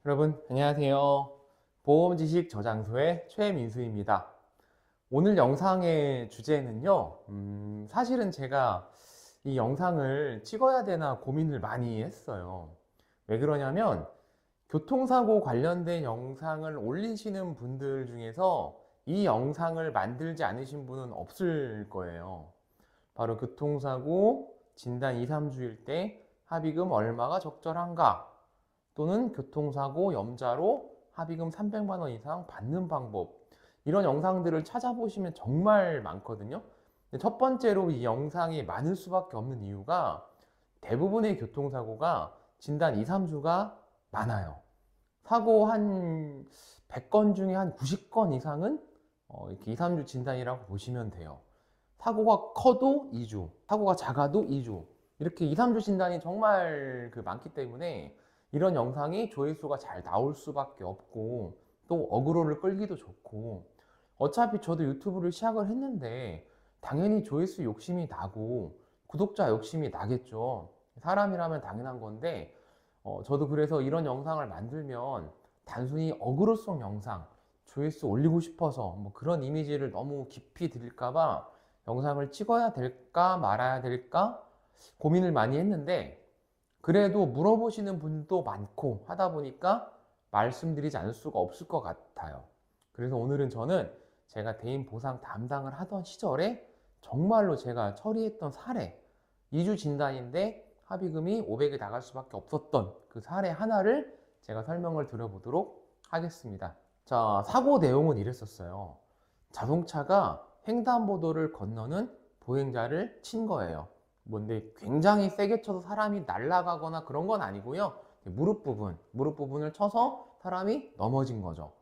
여러분 안녕하세요. 보험지식 저장소의 최민수입니다. 오늘 영상의 주제는요, 사실은 제가 이 영상을 찍어야 되나 고민을 많이 했어요. 왜 그러냐면 교통사고 관련된 영상을 올리시는 분들 중에서 이 영상을 만들지 않으신 분은 없을 거예요. 바로 교통사고 진단 2, 3주일 때 합의금 얼마가 적절한가, 또는 교통사고 염자로 합의금 300만 원 이상 받는 방법, 이런 영상들을 찾아보시면 정말 많거든요. 첫 번째로 이 영상이 많을 수밖에 없는 이유가 대부분의 교통사고가 진단 2, 3주가 많아요. 사고 한 100건 중에 한 90건 이상은 이렇게 2, 3주 진단이라고 보시면 돼요. 사고가 커도 2주, 사고가 작아도 2주, 이렇게 2, 3주 진단이 정말 많기 때문에 이런 영상이 조회수가 잘 나올 수밖에 없고, 또 어그로를 끌기도 좋고, 어차피 저도 유튜브를 시작을 했는데 당연히 조회수 욕심이 나고 구독자 욕심이 나겠죠. 사람이라면 당연한 건데, 저도 그래서 이런 영상을 만들면 단순히 어그로성 영상, 조회수 올리고 싶어서 뭐 그런 이미지를 너무 깊이 드릴까봐 영상을 찍어야 될까 말아야 될까 고민을 많이 했는데, 그래도 물어보시는 분도 많고 하다 보니까 말씀드리지 않을 수가 없을 것 같아요. 그래서 오늘은 저는 제가 대인 보상 담당을 하던 시절에 정말로 제가 처리했던 사례, 2주 진단인데 합의금이 500이 나갈 수밖에 없었던 그 사례 하나를 제가 설명을 드려보도록 하겠습니다. 자, 사고 내용은 이랬었어요. 자동차가 횡단보도를 건너는 보행자를 친 거예요. 뭔데 굉장히 세게 쳐서 사람이 날아가거나 그런 건 아니고요. 무릎 부분을 쳐서 사람이 넘어진 거죠.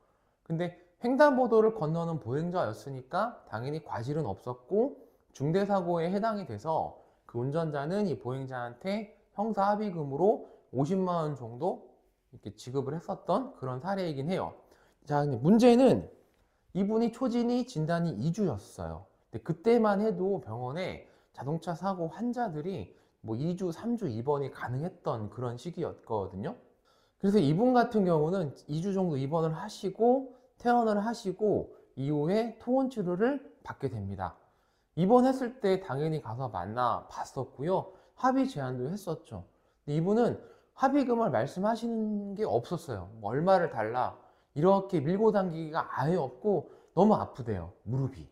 근데 횡단보도를 건너는 보행자였으니까 당연히 과실은 없었고 중대사고에 해당이 돼서 그 운전자는 이 보행자한테 형사 합의금으로 50만 원 정도 이렇게 지급을 했었던 그런 사례이긴 해요. 자, 근데 문제는 이분이 초진이 진단이 2주였어요. 근데 그때만 해도 병원에 자동차 사고 환자들이 뭐 2주, 3주 입원이 가능했던 그런 시기였거든요. 그래서 이분 같은 경우는 2주 정도 입원을 하시고 퇴원을 하시고 이후에 통원 치료를 받게 됩니다. 입원했을 때 당연히 가서 만나 봤었고요. 합의 제안도 했었죠. 근데 이분은 합의금을 말씀하시는 게 없었어요. 뭐 얼마를 달라, 이렇게 밀고 당기기가 아예 없고 너무 아프대요.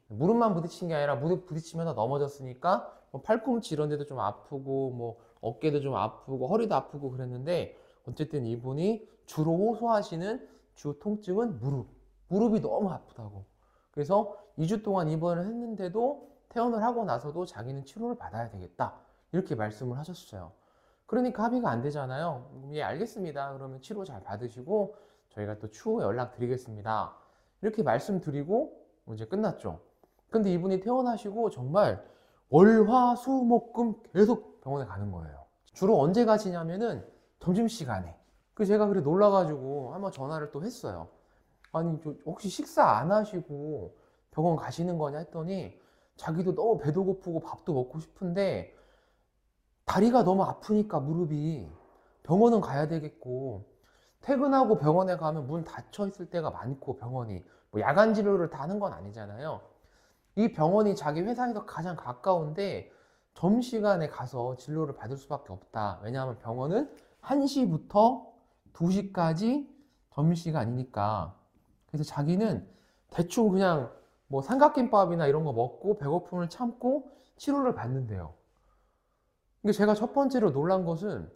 무릎만 부딪힌 게 아니라 무릎 부딪히면서 넘어졌으니까 뭐 팔꿈치 이런 데도 좀 아프고 뭐 어깨도 좀 아프고 허리도 아프고 그랬는데, 어쨌든 이분이 주로 호소하시는 주 통증은 무릎이 너무 아프다고. 그래서 2주 동안 입원을 했는데도 퇴원을 하고 나서도 자기는 치료를 받아야 되겠다, 이렇게 말씀을 하셨어요. 그러니까 합의가 안 되잖아요. 예, 알겠습니다. 그러면 치료 잘 받으시고 저희가 또 추후에 연락드리겠습니다, 이렇게 말씀드리고 이제 끝났죠. 근데 이분이 퇴원하시고 정말 월, 화, 수, 목, 금 계속 병원에 가는 거예요. 주로 언제 가시냐면은 점심시간에. 그 제가 그래 놀라가지고 한번 전화를 또 했어요. 아니, 혹시 식사 안 하시고 병원 가시는 거냐 했더니 자기도 너무 배도 고프고 밥도 먹고 싶은데 다리가 너무 아프니까 무릎이 병원은 가야 되겠고, 퇴근하고 병원에 가면 문 닫혀 있을 때가 많고, 병원이 뭐 야간 진료를 다 하는 건 아니잖아요. 이 병원이 자기 회사에서 가장 가까운데 점심시간에 가서 진료를 받을 수밖에 없다. 왜냐하면 병원은 1시부터 2시까지 점심시간이니까. 그래서 자기는 대충 그냥 뭐 삼각김밥이나 이런 거 먹고 배고픔을 참고 치료를 받는데요. 근데 제가 첫 번째로 놀란 것은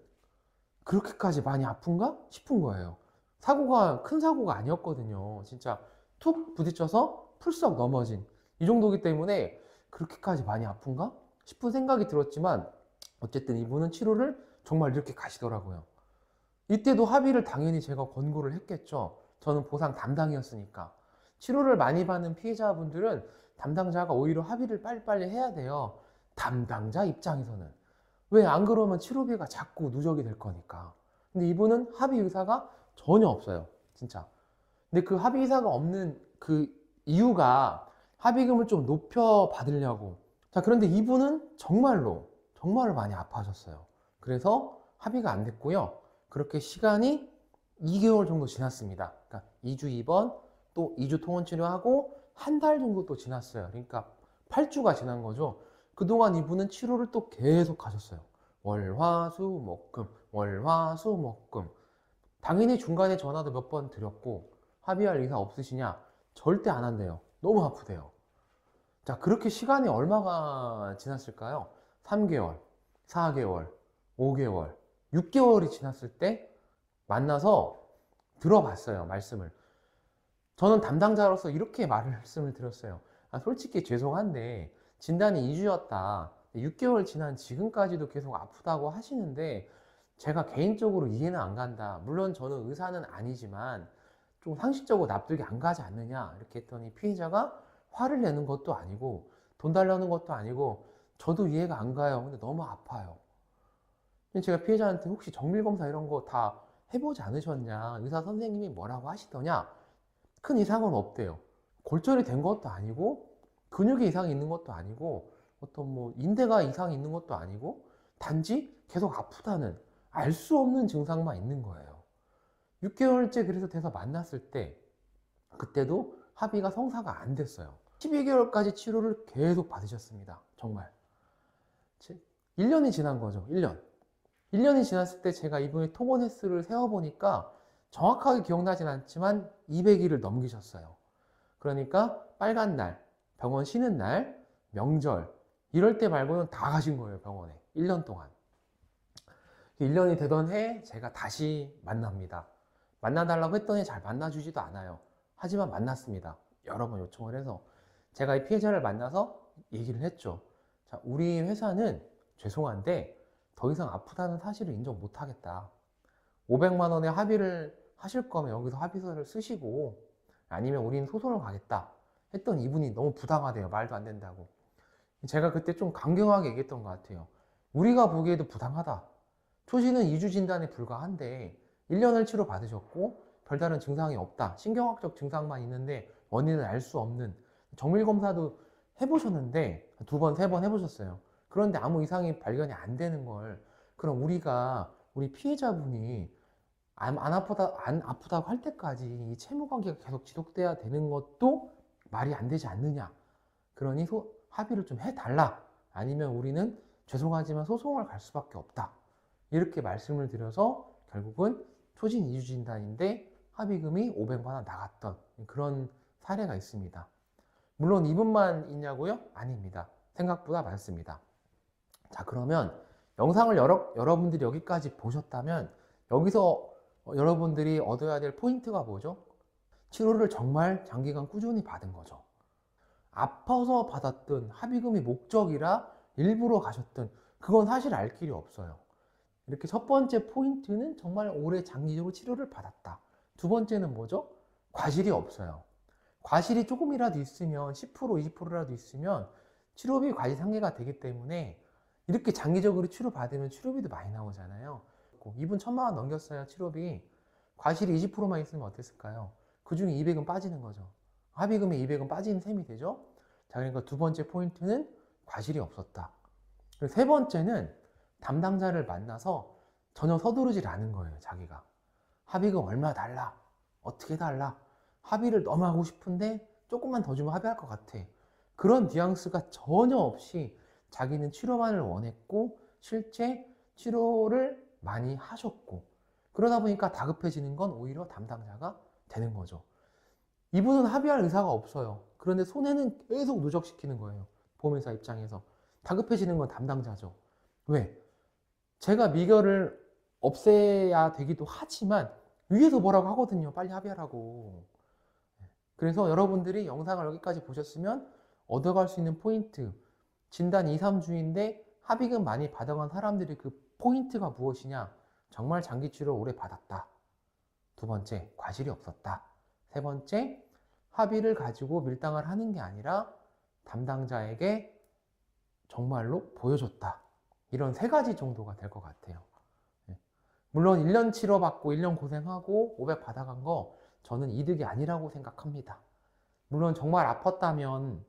그렇게까지 많이 아픈가 싶은 거예요. 사고가 큰 사고가 아니었거든요. 진짜 툭 부딪혀서 풀썩 넘어진 이 정도기 때문에 그렇게까지 많이 아픈가 싶은 생각이 들었지만, 어쨌든 이분은 치료를 정말 이렇게 가시더라고요. 이때도 합의를 당연히 제가 권고를 했겠죠. 저는 보상 담당이었으니까. 치료를 많이 받는 피해자분들은 담당자가 오히려 합의를 빨리빨리 해야 돼요. 담당자 입장에서는. 왜 안 그러면 치료비가 자꾸 누적이 될 거니까. 근데 이분은 합의 의사가 전혀 없어요. 진짜. 근데 그 합의 의사가 없는 그 이유가 합의금을 좀 높여 받으려고. 자, 그런데 이분은 정말로 많이 아파하셨어요. 그래서 합의가 안 됐고요. 그렇게 시간이 2개월 정도 지났습니다. 그러니까 2주 입원, 또 2주 통원 치료하고 한 달 정도 또 지났어요. 그러니까 8주가 지난 거죠. 그동안 이분은 치료를 또 계속 하셨어요. 월, 화, 수, 목, 금. 월, 화, 수, 목, 금. 당연히 중간에 전화도 몇 번 드렸고, 합의할 의사 없으시냐? 절대 안 한대요. 너무 아프대요. 자, 그렇게 시간이 얼마가 지났을까요? 3개월, 4개월, 5개월, 6개월이 지났을 때 만나서 들어봤어요, 말씀을. 저는 담당자로서 이렇게 말씀을 드렸어요. 솔직히 죄송한데, 진단이 2주였다. 6개월 지난 지금까지도 계속 아프다고 하시는데, 제가 개인적으로 이해는 안 간다. 물론 저는 의사는 아니지만, 좀 상식적으로 납득이 안 가지 않느냐. 이렇게 했더니 피해자가 화를 내는 것도 아니고, 돈 달라는 것도 아니고, 저도 이해가 안 가요. 근데 너무 아파요. 제가 피해자한테 혹시 정밀검사 이런 거 다 해보지 않으셨냐? 의사 선생님이 뭐라고 하시더냐? 큰 이상은 없대요. 골절이 된 것도 아니고, 근육에 이상이 있는 것도 아니고, 어떤 뭐 인대가 이상이 있는 것도 아니고, 단지 계속 아프다는 알 수 없는 증상만 있는 거예요. 6개월째 그래서 돼서 만났을 때, 그때도 합의가 성사가 안 됐어요. 12개월까지 치료를 계속 받으셨습니다. 정말. 1년이 지난 거죠. 1년. 1년이 지났을 때 제가 이분의 통원 횟수를 세어보니까 정확하게 기억나진 않지만 200일을 넘기셨어요. 그러니까 빨간 날, 병원 쉬는 날, 명절 이럴 때 말고는 다 가신 거예요. 병원에. 1년 동안. 1년이 되던 해 제가 다시 만납니다. 만나달라고 했더니 잘 만나주지도 않아요. 하지만 만났습니다. 여러 번 요청을 해서 제가 이 피해자를 만나서 얘기를 했죠. 자, 우리 회사는 죄송한데 더 이상 아프다는 사실을 인정 못 하겠다. 500만 원의 합의를 하실 거면 여기서 합의서를 쓰시고 아니면 우리는 소송을 가겠다 했더니 이분이 너무 부당하대요. 말도 안 된다고. 제가 그때 좀 강경하게 얘기했던 것 같아요. 우리가 보기에도 부당하다. 초시는 2주 진단에 불과한데 1년을 치료 받으셨고 별다른 증상이 없다. 신경학적 증상만 있는데 원인을 알 수 없는 정밀검사도 해보셨는데 2번, 3번 해보셨어요. 그런데 아무 이상이 발견이 안 되는 걸 그럼 우리 피해자분이 안 아프다고 할 때까지 이 채무 관계가 계속 지속돼야 되는 것도 말이 안 되지 않느냐. 그러니 합의를 좀 해달라. 아니면 우리는 죄송하지만 소송을 갈 수밖에 없다. 이렇게 말씀을 드려서 결국은 초진 2주 진단인데 합의금이 500만 원 나갔던 그런 사례가 있습니다. 물론 이분만 있냐고요? 아닙니다. 생각보다 많습니다. 자, 그러면 영상을 여러분들이 여기까지 보셨다면 여기서 여러분들이 얻어야 될 포인트가 뭐죠? 치료를 정말 장기간 꾸준히 받은 거죠. 아파서 받았든 합의금이 목적이라 일부러 가셨든 그건 사실 알 길이 없어요. 이렇게 첫 번째 포인트는 정말 오래 장기적으로 치료를 받았다. 두 번째는 뭐죠? 과실이 없어요. 과실이 조금이라도 있으면 10%, 20%라도 있으면 치료비 과실상계가 되기 때문에 이렇게 장기적으로 치료받으면 치료비도 많이 나오잖아요. 이분 1,000만 원 넘겼어요. 치료비. 과실이 20%만 있으면 어땠을까요? 그 중에 200은 빠지는 거죠. 합의금에 200은 빠지는 셈이 되죠. 자, 그러니까 두 번째 포인트는 과실이 없었다. 그리고 세 번째는 담당자를 만나서 전혀 서두르질 않은 거예요. 자기가 합의금 얼마 달라, 어떻게 달라, 합의를 너무 하고 싶은데 조금만 더 주면 합의할 것 같아. 그런 뉘앙스가 전혀 없이 자기는 치료만을 원했고 실제 치료를 많이 하셨고 그러다 보니까 다급해지는 건 오히려 담당자가 되는 거죠. 이분은 합의할 의사가 없어요. 그런데 손해는 계속 누적시키는 거예요. 보험회사 입장에서. 다급해지는 건 담당자죠. 왜? 제가 미결을 없애야 되기도 하지만 위에서 뭐라고 하거든요. 빨리 합의하라고. 그래서 여러분들이 영상을 여기까지 보셨으면 얻어갈 수 있는 포인트, 진단 2, 3주인데 합의금 많이 받아간 사람들이 그 포인트가 무엇이냐? 정말 장기치료 오래 받았다. 두 번째, 과실이 없었다. 세 번째, 합의를 가지고 밀당을 하는 게 아니라 담당자에게 정말로 보여줬다. 이런 3가지 정도가 될 것 같아요. 물론 1년 치료받고 1년 고생하고 500 받아간 거 저는 이득이 아니라고 생각합니다. 물론 정말 아팠다면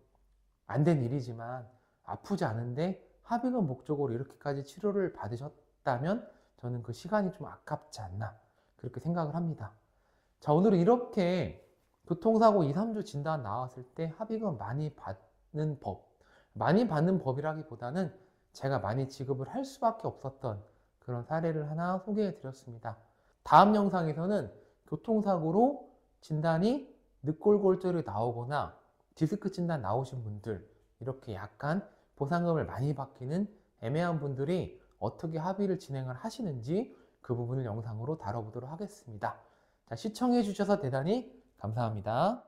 안 된 일이지만 아프지 않은데 합의금 목적으로 이렇게까지 치료를 받으셨다면 저는 그 시간이 좀 아깝지 않나 그렇게 생각을 합니다. 자, 오늘은 이렇게 교통사고 2, 3주 진단 나왔을 때 합의금 많이 받는 법이라기보다는 제가 많이 지급을 할 수밖에 없었던 그런 사례를 하나 소개해 드렸습니다. 다음 영상에서는 교통사고로 진단이 늑골골절이 나오거나 디스크 진단 나오신 분들, 이렇게 약간 보상금을 많이 받기는 애매한 분들이 어떻게 합의를 진행을 하시는지 그 부분을 영상으로 다뤄보도록 하겠습니다. 자, 시청해 주셔서 대단히 감사합니다.